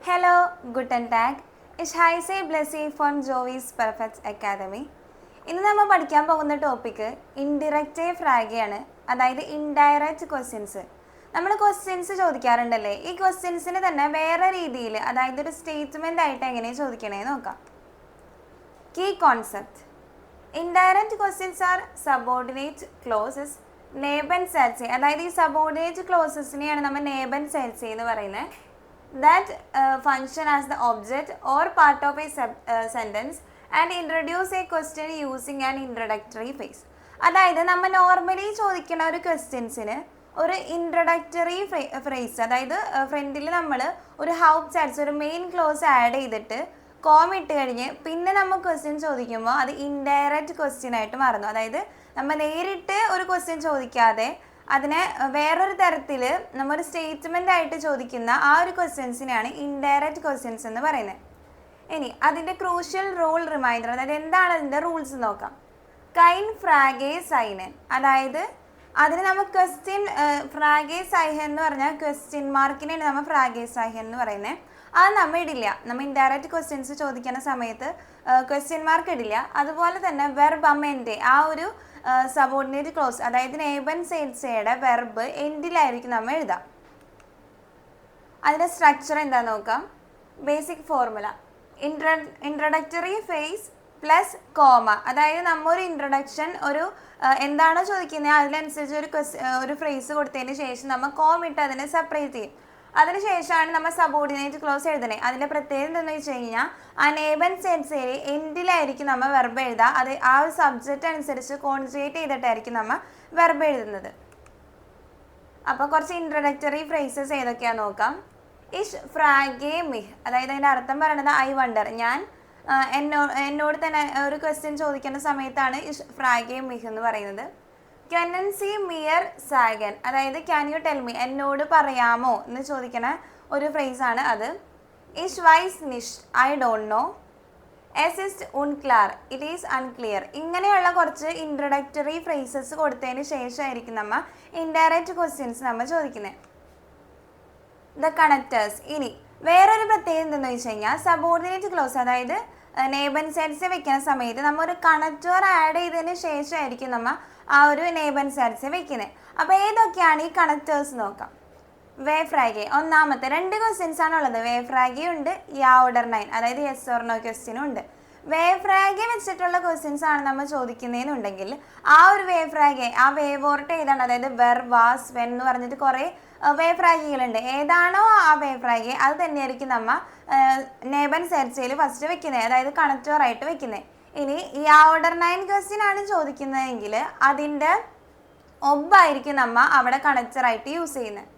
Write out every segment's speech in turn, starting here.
Hello, guten Tag. Ich heiße Blessy von Joey's Perfect Academy. ഇന്ന് നമ്മൾ പഠിക്കാൻ പോകുന്ന ടോപ്പിക്ക് ഇൻഡിറക്റ്റ് ഫ്രാഗയാണ്, അതായത് ഇൻഡയറക്റ്റ് ക്വസ്റ്റ്യൻസ്. നമ്മൾ ക്വസ്റ്റ്യൻസ് ചോദിക്കാറുണ്ടല്ലേ, ഈ ക്വസ്റ്റ്യൻസിന് തന്നെ വേറെ രീതിയിൽ, അതായത് ഒരു സ്റ്റേറ്റ്മെൻ്റ് ആയിട്ട് എങ്ങനെ ചോദിക്കണേന്ന് നോക്കാം. Key concept: indirect questions are subordinate clauses നേബൻ സെൽസി. അതായത് ഈ സബോർഡിനേറ്റ് ക്ലോസസിനെയാണ് നമ്മൾ നേബൻ സെൽസി എന്ന് പറയുന്നത്. That function as the object or part of a sentence and introduce a question using an introductory phrase. അതായത് നമ്മൾ നോർമലി ചോദിക്കുന്ന ഒരു ക്വസ്റ്റ്യൻസിന് ഒരു ഇൻട്രൊഡക്ടറി ഫ്രേസ്, അതായത് ഫ്രണ്ടിൽ നമ്മൾ ഒരു ഹൗപ്പ് ചാറ്റ്സ്, ഒരു മെയിൻ ക്ലോസ് ആഡ് ചെയ്തിട്ട് കോം ഇട്ട് കഴിഞ്ഞ് പിന്നെ നമ്മൾ ക്വസ്റ്റ്യൻ ചോദിക്കുമ്പോൾ അത് ഇൻഡയറക്റ്റ് ക്വസ്റ്റ്യൻ ആയിട്ട് മാറുന്നു. അതായത് നമ്മൾ നേരിട്ട് ഒരു ക്വസ്റ്റ്യൻ ചോദിക്കാതെ അതിനെ വേറൊരു തരത്തിൽ നമ്മൾ സ്റ്റേറ്റ്മെൻ്റ് ആയിട്ട് ചോദിക്കുന്ന ആ ഒരു ക്വസ്റ്റ്യൻസിനെയാണ് ഇൻഡയറക്റ്റ് ക്വസ്റ്റ്യൻസ് എന്ന് പറയുന്നത്. ഇനി അതിൻ്റെ ക്രൂഷ്യൽ റൂൾ റിമൈൻഡർ, അതായത് എന്താണ് അതിൻ്റെ റൂൾസ് നോക്കാം. കൈൻ ഫ്രാഗേ സൈനൻ, അതായത് അതിന് നമ്മൾ ക്വസ്റ്റ്യൻ ഫ്രാഗേ സൈഹൻ എന്ന് പറഞ്ഞാൽ ക്വസ്റ്റ്യൻ മാർക്കിനെയാണ് നമ്മൾ ഫ്രാഗേ സൈഹൻ എന്ന് പറയുന്നത്. അത് നമ്മൾ ഇടില്ല. നമ്മൾ ഇൻഡയറക്റ്റ് ക്വസ്റ്റ്യൻസ് ചോദിക്കുന്ന സമയത്ത് ക്വസ്റ്റ്യൻ മാർക്ക് ഇടില്ല. അതുപോലെ തന്നെ വെർബ് അമെൻ്റെ ആ ഒരു സബോർഡിനേറ്റ് ക്ലോസ്, അതായത് നേബൻ സെൽസിയുടെ വെർബ് എൻഡിലായിരിക്കും നമ്മൾ എഴുതാം. അതിൻ്റെ സ്ട്രക്ചർ എന്താണെന്ന് നോക്കാം. Basic formula: introductory phase plus comma. അതായത് നമ്മൾ ഒരു ഇൻട്രൊഡക്ഷൻ, ഒരു എന്താണോ ചോദിക്കുന്നത് അതിനനുസരിച്ച് ഒരു ഫ്രേസ് കൊടുത്തതിന് ശേഷം നമ്മൾ കോം ഇട്ട് അതിനെ സെപ്പറേറ്റ് ചെയ്യും. അതിനുശേഷമാണ് നമ്മൾ സബോർഡിനേറ്റ് ക്ലോസ് എഴുതണേ. അതിൻ്റെ പ്രത്യേകത എന്താണെന്ന് വെച്ച് കഴിഞ്ഞാൽ ആ നേബൻ സെൻസിൽ എൻഡിലായിരിക്കും നമ്മൾ വെർബ് എഴുതുക. അത് ആ ഒരു സബ്ജക്റ്റ് അനുസരിച്ച് കോൺജുഗേറ്റ് ചെയ്തിട്ടായിരിക്കും നമ്മൾ വെർബ് എഴുതുന്നത്. അപ്പോൾ കുറച്ച് ഇൻട്രൊഡക്ടറി ഫ്രേസസ് ഏതൊക്കെയാണെന്ന് നോക്കാം. ഇഷ് ഫ്രാഗേ മിഹ്, അതായത് അതിൻ്റെ അർത്ഥം പറയണത് ഐ വണ്ടർ, ഞാൻ എന്നോട് തന്നെ ഒരു ക്വസ്റ്റ്യൻ ചോദിക്കുന്ന സമയത്താണ് ഇഷ് ഫ്രാഗേ മിഹ് എന്ന് പറയുന്നത്. ക്യാൻ സി മിയർ സാഗൻ, അതായത് ക്യാൻ യു ടെൽ മീ, എന്നോട് പറയാമോ എന്ന് ചോദിക്കുന്ന ഒരു ഫ്രേസാണ് അത്. ഇഷ് വൈസ് നിഷ്, ഐ ഡോണ്ട് നോ. എസ് ഇസ് ഉൺക്ലാർ, ഇറ്റ് ഈസ് അൺക്ലിയർ. ഇങ്ങനെയുള്ള കുറച്ച് ഇൻട്രൊഡക്ടറി ഫ്രേസസ് കൊടുത്തതിന് ശേഷമായിരിക്കും നമ്മൾ ഇൻഡയറക്റ്റ് ക്വസ്റ്റ്യൻസ് നമ്മൾ ചോദിക്കുന്നത്. The connectors. ഇനി വേറൊരു പ്രത്യേകത എന്തെന്ന് വെച്ച് കഴിഞ്ഞാൽ സബോർഡിനേറ്റ് ക്ലോസ്, അതായത് നേബൻ സെൽസ് വെക്കുന്ന സമയത്ത് നമ്മൾ ഒരു കണക്റ്റർ ആഡ് ചെയ്തതിന് ശേഷമായിരിക്കും നമ്മൾ ആ ഒരു നേബൻ സെൽസ് വെക്കുന്നത്. അപ്പോൾ ഏതൊക്കെയാണ് ഈ കണക്റ്റേഴ്സ് നോക്കാം. വേ ഫ്രാഗെ, ഒന്നാമത്തെ 2 ക്വസ്റ്റ്യൻസ് ആണുള്ളത്. വേ ഫ്രാഗെ ഉണ്ട്, യാ ഓർഡർ 9, അതായത് യെസ് ഓർ നോ ക്വസ്റ്റ്യനും ഉണ്ട്. വേ ഫ്രാഗെ വെച്ചിട്ടുള്ള ക്വസ്റ്റ്യൻസ് ആണ് നമ്മൾ ചോദിക്കുന്നതെന്നുണ്ടെങ്കിൽ ആ ഒരു വേ ഫ്രാഗെ, ആ വേ വോർട്ട് ഏതാണ്, അതായത് വെർ, വാസ്, വെൻ എന്ന് പറഞ്ഞിട്ട് കുറേ വേ ഫ്രാഗികളുണ്ട്. ഏതാണോ ആ വേ ഫ്രാഗെ അത് തന്നെയായിരിക്കും നമ്മൾ നേബൻ സെർച്ചയിൽ ഫസ്റ്റ് വെക്കുന്നത്, അതായത് കണക്റ്ററായിട്ട് വെക്കുന്നത്. ഇനി ഈ ഓർഡർ 9 ക്വസ്റ്റ്യൻ ആണ് ചോദിക്കുന്നതെങ്കിൽ അതിൻ്റെ ഒബ്ബായിരിക്കും നമ്മൾ അവിടെ കണക്റ്ററായിട്ട് യൂസ് ചെയ്യുന്നത്.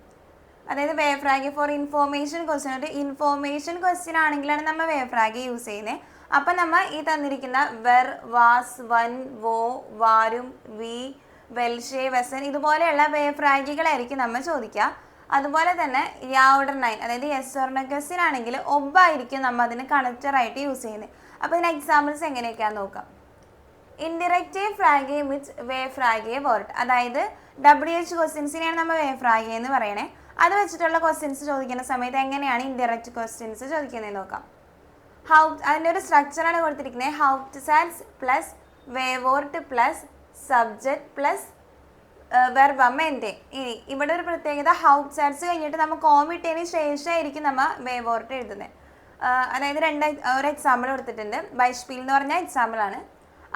അതായത് വേ ഫ്രാഗെ ഫോർ ഇൻഫോർമേഷൻ ക്വസ്റ്റ്യൻ, ഒരു ഇൻഫോർമേഷൻ ക്വസ്റ്റ്യൻ ആണെങ്കിലാണ് നമ്മൾ വേ ഫ്രാഗെ യൂസ് ചെയ്യുന്നത്. അപ്പം നമ്മൾ ഈ തന്നിരിക്കുന്ന വെർ, വാസ്, വൻ, വോ, വാരും, വി, വെൽഷേ, വെസൻ ഇതുപോലെയുള്ള വേ ഫ്രാഗികളായിരിക്കും നമ്മൾ ചോദിക്കുക. അതുപോലെ തന്നെ യാ ഓർഡർ 9, അതായത് യെസ് ഓർ നോ ക്വസ്റ്റ്യൻ ആണെങ്കിൽ ഒബ്ബായിരിക്കും നമ്മൾ അതിന് കണക്റ്ററായിട്ട് യൂസ് ചെയ്യുന്നത്. അപ്പോൾ ഇതിന് എക്സാമ്പിൾസ് എങ്ങനെയൊക്കെയാണെന്ന് നോക്കാം. ഇൻഡിറക്റ്റ് ഫ്രാഗെ വിത്ത് വേ ഫ്രാഗെ വേർഡ്, അതായത് WH ക്വസ്റ്റ്യൻസിനെയാണ് നമ്മൾ വേ ഫ്രാഗെ എന്ന് പറയണേ. അത് വെച്ചിട്ടുള്ള ക്വസ്റ്റ്യൻസ് ചോദിക്കുന്ന സമയത്ത് എങ്ങനെയാണ് ഇൻഡിറക്റ്റ് ക്വസ്റ്റ്യൻസ് ചോദിക്കുന്നത് നോക്കാം. അതിൻ്റെ ഒരു സ്ട്രക്ചറാണ് കൊടുത്തിരിക്കുന്നത്. ഹൗപ്റ്റ് സാറ്റ്സ് പ്ലസ് വേ വോർട്ട് പ്ലസ് സബ്ജക്റ്റ് പ്ലസ് വെർബ് അമെൻ്റെ. ഇനി ഇവിടെ ഒരു പ്രത്യേകത, ഹൗപ്റ്റ് സാറ്റ്സ് കഴിഞ്ഞിട്ട് നമ്മൾ കോം ഇട്ടതിന് ശേഷമായിരിക്കും നമ്മൾ വേ വോർട്ട് എഴുതുന്നത്. അതായത് ഒരു എക്സാമ്പിൾ കൊടുത്തിട്ടുണ്ട്. ബൈഷ്പീൽ എന്ന് പറഞ്ഞാൽ എക്സാമ്പിളാണ്.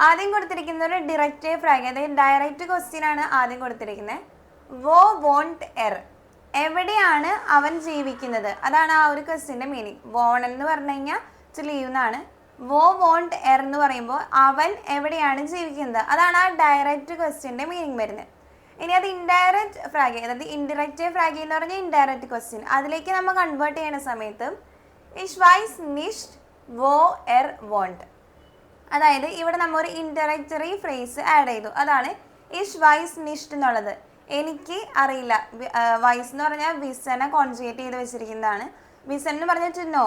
ആദ്യം കൊടുത്തിരിക്കുന്ന ഒരു ഡിറക്റ്റ് ഫ്രാഗ്, അതായത് ഡയറക്റ്റ് ക്വസ്റ്റ്യൻ ആണ് ആദ്യം കൊടുത്തിരിക്കുന്നത്. വോ വോണ്ട് എർ, എവിടെയാണ് അവൻ ജീവിക്കുന്നത്, അതാണ് ആ ഒരു ക്വസ്റ്റ്യൻ്റെ മീനിങ്. വോൺ എന്ന് പറഞ്ഞു കഴിഞ്ഞാൽ ടു ലീവ് എന്നാണ്. വോ വോണ്ട് എർ എന്ന് പറയുമ്പോൾ അവൻ എവിടെയാണ് ജീവിക്കുന്നത്, അതാണ് ആ ഡയറക്റ്റ് ക്വസ്റ്റ്യൻ്റെ മീനിങ് വരുന്നത്. ഇനി അത് ഇൻഡയറക്റ്റ് ഫ്രാഗെ, അതായത് ഇൻഡിറക്റ്റ് ഫ്രാഗെ എന്ന് പറഞ്ഞാൽ ഇൻഡയറക്റ്റ് ക്വസ്റ്റ്യൻ, അതിലേക്ക് നമ്മൾ കൺവേർട്ട് ചെയ്യുന്ന സമയത്ത് ഇഷ് വൈസ് നിഷ്ട് വോ എർ വോണ്ട്, അതായത് ഇവിടെ നമ്മൾ ഒരു ഇൻഡയറക്ടറി ഫ്രേസ് ആഡ് ചെയ്തു. അതാണ് ഇഷ് വൈസ് നിഷ്ട് എന്നുള്ളത്. എനിക്ക് അറിയില്ല. വൈസ് എന്ന് പറഞ്ഞാൽ വിസനെ കോൺജുഗേറ്റ് ചെയ്ത് വെച്ചിരിക്കുന്നതാണ്. വിസൻ എന്ന് പറഞ്ഞാൽ ടു നോ,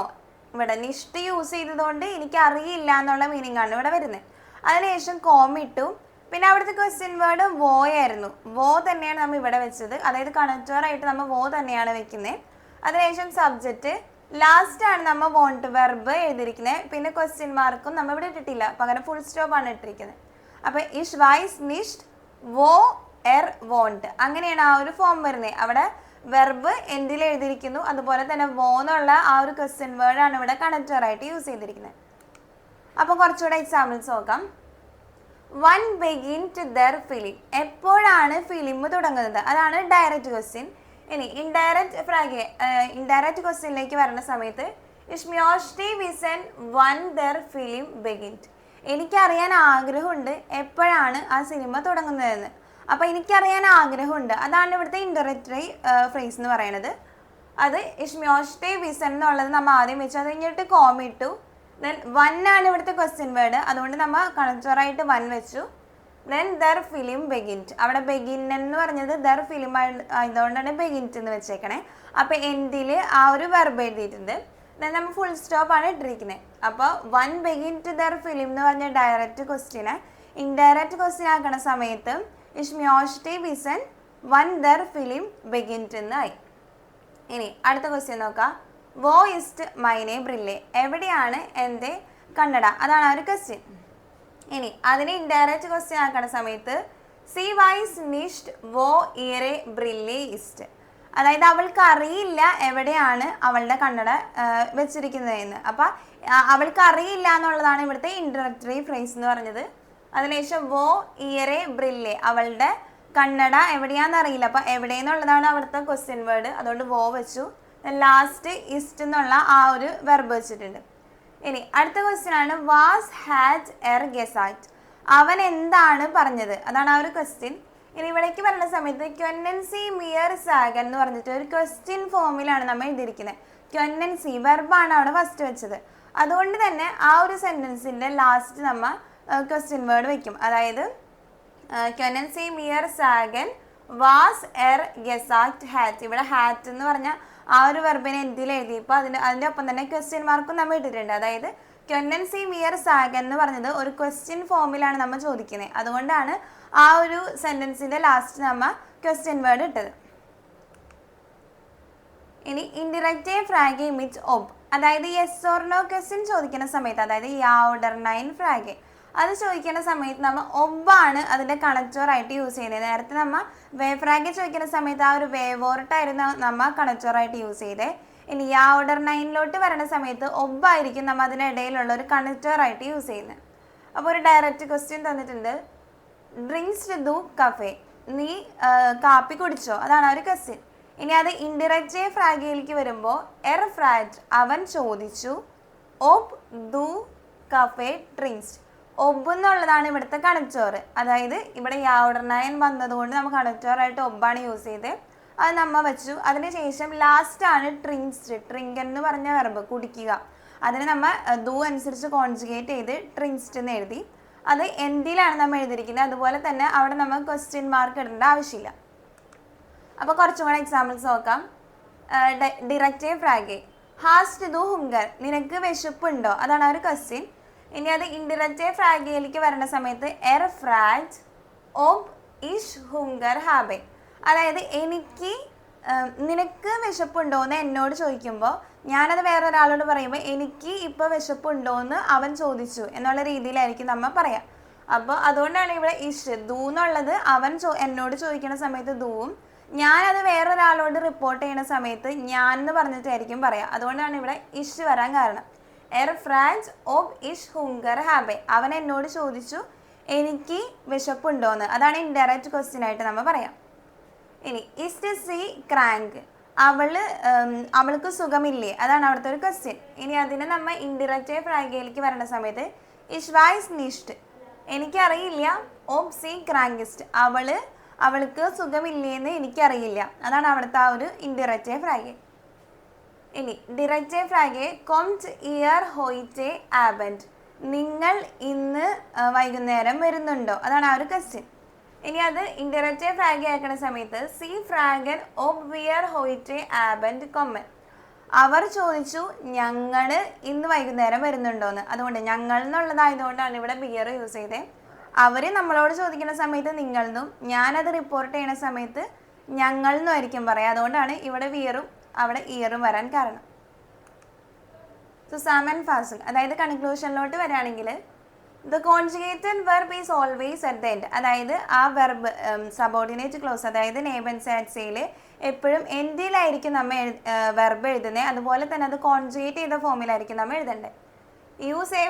ഇവിടെ നിഷ്ട് യൂസ് ചെയ്തതുകൊണ്ട് എനിക്ക് അറിയില്ല എന്നുള്ള മീനിങ് ആണ് ഇവിടെ വരുന്നത്. അതിനുശേഷം കോം ഇട്ടു. പിന്നെ അവിടുത്തെ ക്വസ്റ്റ്യൻ വേർഡ് വോ ആയിരുന്നു. വോ തന്നെയാണ് നമ്മൾ ഇവിടെ വെച്ചത്, അതായത് കണക്റ്ററായിട്ട് നമ്മൾ വോ തന്നെയാണ് വെക്കുന്നത്. അതിനുശേഷം സബ്ജക്റ്റ് ലാസ്റ്റ് ആണ് നമ്മൾ വോണ്ട് വെർബ് എഴുതിയിരിക്കുന്നത്. പിന്നെ ക്വസ്റ്റ്യൻ മാർക്കും നമ്മൾ ഇവിടെ ഇട്ടിട്ടില്ല, പകരം ഫുൾ സ്റ്റോപ്പ് ആണ് ഇട്ടിരിക്കുന്നത്. അപ്പൊ ഇഷ് വൈസ് നിഷ്ട് വോ എർ വോണ്ട്, അങ്ങനെയാണ് ആ ഒരു ഫോം വരുന്നത്. അവിടെ വെർബ് എന്തിൽ എഴുതിയിരിക്കുന്നു, അതുപോലെ തന്നെ വോ എന്നുള്ള ആ ഒരു ക്വസ്റ്റ്യൻ വേർഡ് ആണ് ഇവിടെ കണക്ടർ ആയിട്ട് യൂസ് ചെയ്തിരിക്കുന്നത്. അപ്പോൾ കുറച്ചുകൂടെ എക്സാമ്പിൾസ് നോക്കാം. When begin to the film, എപ്പോഴാണ് ഫിലിം തുടങ്ങുന്നത്, അതാണ് ഡയറക്റ്റ് ക്വസ്റ്റ്യൻ. ഇനി ഇൻഡയറക്റ്റ് ക്വസ്റ്റ്യനിലേക്ക് വരുന്ന സമയത്ത് ഇഷ്മിയോഷ്ടി വിസൻ വൺ ദർ ഫിലിം ബിഗിൻഡ്, എനിക്കറിയാൻ ആഗ്രഹമുണ്ട് എപ്പോഴാണ് ആ സിനിമ തുടങ്ങുന്നതെന്ന്. അപ്പോൾ എനിക്കറിയാൻ ആഗ്രഹമുണ്ട്, അതാണ് ഇവിടുത്തെ ഇൻഡയറക്റ്ററി ഫ്രേസ് എന്ന് പറയുന്നത്. അത് ഇഷ്മിയോഷ്ടി വിസൻ എന്നുള്ളത് നമ്മൾ ആദ്യം വെച്ചു, അത് കഴിഞ്ഞിട്ട് കോമ ഇട്ടു. ദെൻ വൺ ആണ് ഇവിടുത്തെ ക്വസ്റ്റ്യൻ വേർഡ്, അതുകൊണ്ട് നമ്മൾ കണക്ടറായിട്ട് വൺ വെച്ചു. ദെൻ ദർ ഫിലിം ബെഗിൻറ്റ്, അവിടെ ബെഗിൻ എന്ന് പറഞ്ഞത് ദർ ഫിലിം ആയതുകൊണ്ടാണ് ബെഗിൻറ്റ് എന്ന് വെച്ചേക്കണേ. അപ്പോൾ എൻഡിൽ ആ ഒരു വെർബ് എഴുതിയിട്ടുണ്ട്. ദെൻ നമ്മൾ ഫുൾ സ്റ്റോപ്പ് ആണ് ഇട്ടിരിക്കുന്നത്. അപ്പോൾ when begin to the film എന്ന് പറഞ്ഞ ഡയറക്റ്റ് ക്വസ്റ്റ്യനെ ഇൻഡയറക്റ്റ് ക്വസ്റ്റ്യൻ ആക്കണ സമയത്ത് ഇഷ്മിയോഷ്ടി വിസൻ വൺ ദർ ഫിലിം ബെഗിൻറ്റ് എന്നായി. ഇനി അടുത്ത ക്വസ്റ്റ്യൻ നോക്കാം. വോ ഇസ്റ്റ് മൈനെ ബ്രില്ലെ, എവിടെയാണ് എൻ്റെ കണ്ണട, അതാണ് ആ ഒരു ക്വസ്റ്റ്യൻ. ഇനി അതിനെ ഇൻഡയറക്റ്റ് ക്വസ്റ്റ്യൻ ആക്കുന്ന സമയത്ത് സി വൈസ് നിഷ്ട് വോ ഇയറെ ബ്രില്ലെ ഇസ്റ്റ്, അതായത് അവൾക്ക് അറിയില്ല എവിടെയാണ് അവളുടെ കണ്ണട വെച്ചിരിക്കുന്നതെന്ന്. അപ്പം അവൾക്ക് അറിയില്ല എന്നുള്ളതാണ് ഇവിടുത്തെ ഇൻട്രഡക്ടറി ഫ്രേസ് എന്ന് പറഞ്ഞത്. അതിനുശേഷം വോ ഇയറെ ബ്രില്ലെ, അവളുടെ കണ്ണട എവിടെയാണെന്ന് അറിയില്ല, അപ്പം എവിടെയെന്നുള്ളതാണ് അവിടുത്തെ ക്വസ്റ്റ്യൻ വേർഡ്, അതുകൊണ്ട് വോ വെച്ചു. ലാസ്റ്റ് ഇസ്റ്റ് എന്നുള്ള ആ ഒരു വെർബ് വെച്ചിട്ടുണ്ട്. ഇനി അടുത്ത ക്വസ്റ്റ്യൻ ആണ് വാസ് ഹാഡ് എർ ഗെസാറ്റ്, അവൻ എന്താണ് പറഞ്ഞത്, അതാണ് ആ ഒരു ക്വസ്റ്റ്യൻ. ഇനി ഇവിടേക്ക് വരുന്ന സമയത്ത് ക്വന്നൻസി മിയർ സാഗൻ എന്ന് പറഞ്ഞിട്ട് ഒരു ക്വസ്റ്റ്യൻ ഫോമിലാണ് നമ്മൾ എഴുതിയിരിക്കുന്നത്. ക്വന്നൻസി വെർബാണ് അവിടെ ഫസ്റ്റ് വെച്ചത്, അതുകൊണ്ട് തന്നെ ആ ഒരു സെൻറ്റൻസിൻ്റെ ലാസ്റ്റ് നമ്മൾ ക്വസ്റ്റ്യൻ വേർഡ് വെക്കും. അതായത് ക്വന്നൻസി മിയർ സാഗൻ വാസ് എർ ഗെസാറ്റ് ഹാറ്റ്, ഇവിടെ ഹാറ്റ് എന്ന് പറഞ്ഞാൽ ആ ഒരു വെർബിനെ എന്തിൽ എഴുതിയപ്പോൾ അതിൻ്റെ ഒപ്പം തന്നെ ക്വസ്റ്റ്യൻ മാർക്കും നമ്മൾ ഇട്ടിട്ടുണ്ട്. അതായത് ക്വന്നൻസി മിയർ സാഗൻ എന്ന് പറഞ്ഞത് ഒരു ക്വസ്റ്റ്യൻ ഫോമിലാണ് നമ്മൾ ചോദിക്കുന്നത്, അതുകൊണ്ടാണ് ആ ഒരു സെൻറ്റൻസിൻ്റെ ലാസ്റ്റ് നമ്മൾ ക്വസ്റ്റ്യൻ വേർഡ് ഇട്ടത്. ഇനി ഇൻഡിറക്റ്റ് ഫ്രാഗെ മിറ്റ് ഒബ്, അതായത് യെസ് ഓർ നോ ക്വസ്റ്റ്യൻ ചോദിക്കുന്ന സമയത്ത്, അതായത് യാവുഡർ നൈൻ ഫ്രാഗെ അത് ചോദിക്കുന്ന സമയത്ത് നമ്മൾ ഒബ്ബാണ് അതിൻ്റെ കണക്ടറായിട്ട് യൂസ് ചെയ്യുന്നത്. നേരത്തെ നമ്മൾ വേഫ്രാഗെ ചോദിക്കുന്ന സമയത്ത് ആ ഒരു വേവോർട്ടായിരുന്നു നമ്മൾ കണക്ടറായിട്ട് യൂസ് ചെയ്തത്. ഇനി യാവുഡർ നൈനിലോട്ട് വരുന്ന സമയത്ത് ഒബ്ബായിരിക്കും നമ്മൾ അതിനിടയിലുള്ള ഒരു കണക്ടറായിട്ട് യൂസ് ചെയ്യുന്നത്. അപ്പോൾ ഒരു ഡയറക്റ്റ് ക്വസ്റ്റ്യൻ തന്നിട്ടുണ്ട്. ഡ്രിങ്ക്സ് ദു കഫേ, നീ കാപ്പി കുടിച്ചോ, അതാണ് ആ ഒരു ക്വസ്റ്റ്യൻ. ഇനി അത് ഇൻഡിറക്റ്റ് ഫ്രാഗയിലേക്ക് വരുമ്പോൾ എർ ഫ്രാറ്റ്, അവൻ ചോദിച്ചു. ഒബ് ദു കഫേ ഡ്രിങ്ക്സ്, ഒബ് എന്നുള്ളതാണ് ഇവിടുത്തെ കണക്ടർ. അതായത് ഇവിടെ യാവുഡർ നയൻ വന്നതുകൊണ്ട് നമ്മൾ കണക്ടറായിട്ട് ഒബ്ബാണ് യൂസ് ചെയ്തത്, അത് നമ്മൾ വെച്ചു. അതിനുശേഷം ലാസ്റ്റാണ് ട്രിങ്ക്സ്, ട്രിങ്കൻ എന്ന് പറഞ്ഞ വെർബ് കുടിക്കുക, അതിന് നമ്മൾ ദു അനുസരിച്ച് കോൺജുഗേറ്റ് ചെയ്ത് ട്രിങ്ക്സ്റ്റ് എന്ന് എഴുതി. അത് എന്തിലാണ് നമ്മൾ എഴുതിയിരിക്കുന്നത്, അതുപോലെ തന്നെ അവിടെ നമ്മൾ ക്വസ്റ്റ്യൻ മാർക്ക് ഇടേണ്ട ആവശ്യമില്ല. അപ്പോൾ കുറച്ചും കൂടെ എക്സാമ്പിൾസ് നോക്കാം. ഡിറക്റ്റീവ് ഫ്രാഗെ ഹാസ്റ്റ് ദു ഹുങ്കർ, നിനക്ക് വിശപ്പുണ്ടോ, അതാണ് ആ ഒരു ക്വസ്റ്റ്യൻ. ഇനി അത് ഇൻഡിറക്റ്റീവ് ഫ്രാഗയിലേക്ക് വരുന്ന സമയത്ത് എർ ഫ്രാഗ് ഓബ് ഇഷ് ഹുങ്കർ ഹാബെ, അതായത് നിനക്ക് വിശപ്പുണ്ടോ എന്ന് എന്നോട് ചോദിക്കുമ്പോൾ ഞാനത് വേറൊരാളോട് പറയുമ്പോൾ എനിക്ക് ഇപ്പോൾ വിശപ്പുണ്ടോ എന്ന് അവൻ ചോദിച്ചു എന്നുള്ള രീതിയിലായിരിക്കും നമ്മൾ പറയാം. അപ്പോൾ അതുകൊണ്ടാണ് ഇവിടെ ഇഷ് ദൂ എന്നുള്ളത് അവൻ എന്നോട് ചോദിക്കുന്ന സമയത്ത് ദൂവും, ഞാനത് വേറൊരാളോട് റിപ്പോർട്ട് ചെയ്യുന്ന സമയത്ത് ഞാൻ എന്ന് പറഞ്ഞിട്ടായിരിക്കും പറയാം. അതുകൊണ്ടാണ് ഇവിടെ ഇഷ് വരാൻ കാരണം. എർ ഫ്രാൻസ് ഓബ് ഇഷ് ഹുങ്കർ ഹാബെ, അവൻ എന്നോട് ചോദിച്ചു എനിക്ക് വിശപ്പുണ്ടോയെന്ന്, അതാണ് ഇൻഡയറക്റ്റ് ക്വസ്റ്റ്യൻ ആയിട്ട് നമ്മൾ പറയാം. ഇനി ഇസ്റ്റ് സി ക്രാങ്ക്, അവൾക്ക് സുഖമില്ലേ, അതാണ് അവിടുത്തെ ഒരു ക്വസ്റ്റ്യൻ. ഇനി അതിനെ നമ്മൾ ഇൻഡിറക്റ്റ് ഫ്രാഗയിലേക്ക് വരുന്ന സമയത്ത് ഇഷ് വൈസ് നിഷ്ട്, എനിക്കറിയില്ല. ഓബ് സി ക്രാങ്കിസ്റ്റ്, അവൾക്ക് സുഖമില്ലേന്ന് എനിക്കറിയില്ല, അതാണ് അവിടുത്തെ ആ ഒരു ഇൻഡിറക്റ്റ് ഫ്രാഗെ. ഇനി ഡിറക്റ്റ് ഫ്രാഗെ കൊംറ്റ് ഇയർ ഹോയിറ്റെ ആബൻഡ്, നിങ്ങൾ ഇന്ന് വൈകുന്നേരം വരുന്നുണ്ടോ, അതാണ് ആ ഒരു ക്വസ്റ്റ്യൻ. ഇനി അത് ഇൻഡയറക്റ്റ് ഫ്രാഗെ ആക്കുന്ന സമയത്ത് സി ഫ്രാഗൻ ഓബ് വിയർ ഹോയിറ്റെ ആബൻഡ് കൊമ്മൻ, അവർ ചോദിച്ചു ഞങ്ങൾ ഇന്ന് വൈകുന്നേരം വരുന്നുണ്ടോയെന്ന്. അതുകൊണ്ട് ഞങ്ങൾ എന്നുള്ളതായതുകൊണ്ടാണ് ഇവിടെ ബിയർ യൂസ് ചെയ്തത്. അവർ നമ്മളോട് ചോദിക്കുന്ന സമയത്ത് നിങ്ങളെന്നും, ഞാനത് റിപ്പോർട്ട് ചെയ്യുന്ന സമയത്ത് ഞങ്ങൾ എന്നുമായിരിക്കും പറയാം. അതുകൊണ്ടാണ് ഇവിടെ വിയറും അവിടെ ഇയറും വരാൻ കാരണം. സുസാം ആൻഡ് ഫാസിൽ. അതായത് കൺക്ലൂഷനിലോട്ട് വരികയാണെങ്കിൽ the conjugated verb is always at the end. അതായത് ആ വെർബ് സബോർഡിനേറ്റ് ക്ലോസ് അതായത് നേബൻസ് ആഡ്സയിൽ എപ്പോഴും എൻഡിലായിരിക്കും നമ്മൾ വെർബ് എഴുതുന്നത്. അതുപോലെ തന്നെ അത് കോൺജുഗേറ്റ് ചെയ്ത ഫോമിലായിരിക്കും നമ്മൾ എഴുതേണ്ടത്. Use a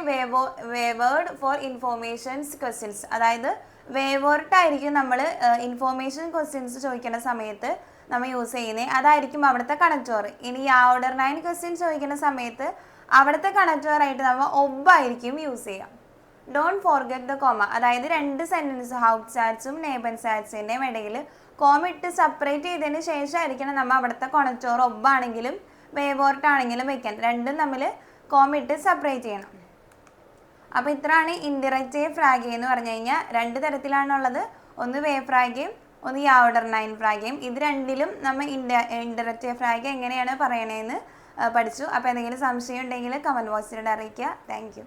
W word for informations questions. അതായത് വേവേർട്ടായിരിക്കും നമ്മൾ ഇൻഫോർമേഷൻ ക്വസ്റ്റ്യൻസ് ചോദിക്കുന്ന സമയത്ത് നമ്മൾ യൂസ് ചെയ്യുന്നത്. അതായിരിക്കും അവിടുത്തെ കണക്ടർ. ഇനി ഓർഡർ 9 ക്വസ്റ്റ്യൻസ് ചോദിക്കുന്ന സമയത്ത് അവിടുത്തെ കണക്ടറായിട്ട് നമ്മൾ ഒബ്ബായിരിക്കും യൂസ് ചെയ്യുക. Don't forget the comma. അതായത് 2 സെൻറ്റൻസ് ഹൗട്ട്സാറ്റ്സും നേബൻസാറ്റ്സിൻ്റെയും ഇടയിൽ കോമ ഇട്ട് സെപ്പറേറ്റ് ചെയ്തതിന് ശേഷമായിരിക്കണം നമ്മൾ അവിടുത്തെ കണക്ടർ ഒബ്ബാണെങ്കിലും വേവേർട്ടാണെങ്കിലും വെക്കാൻ. രണ്ടും തമ്മിൽ കോമ ഇട്ട് സെപ്പറേറ്റ് ചെയ്യണം. അപ്പോൾ ഇത്രയാണ് ഇൻഡിറക്റ്റ് ഫ്രാഗ എന്ന് പറഞ്ഞു കഴിഞ്ഞാൽ 2 തരത്തിലാണുള്ളത്. ഒന്ന് വേ ഫ്രാഗയും ഒന്ന് ഓർഡർ 9 ഫ്രാഗയും. ഇത് രണ്ടിലും നമ്മൾ ഇൻഡിറക്റ്റ് ഫ്രാഗ എങ്ങനെയാണ് പറയണതെന്ന് പഠിച്ചു. അപ്പോൾ എന്തെങ്കിലും സംശയം ഉണ്ടെങ്കിൽ കമൻറ്റ് ബോക്സിലൂടെ അറിയിക്കുക. Thank you.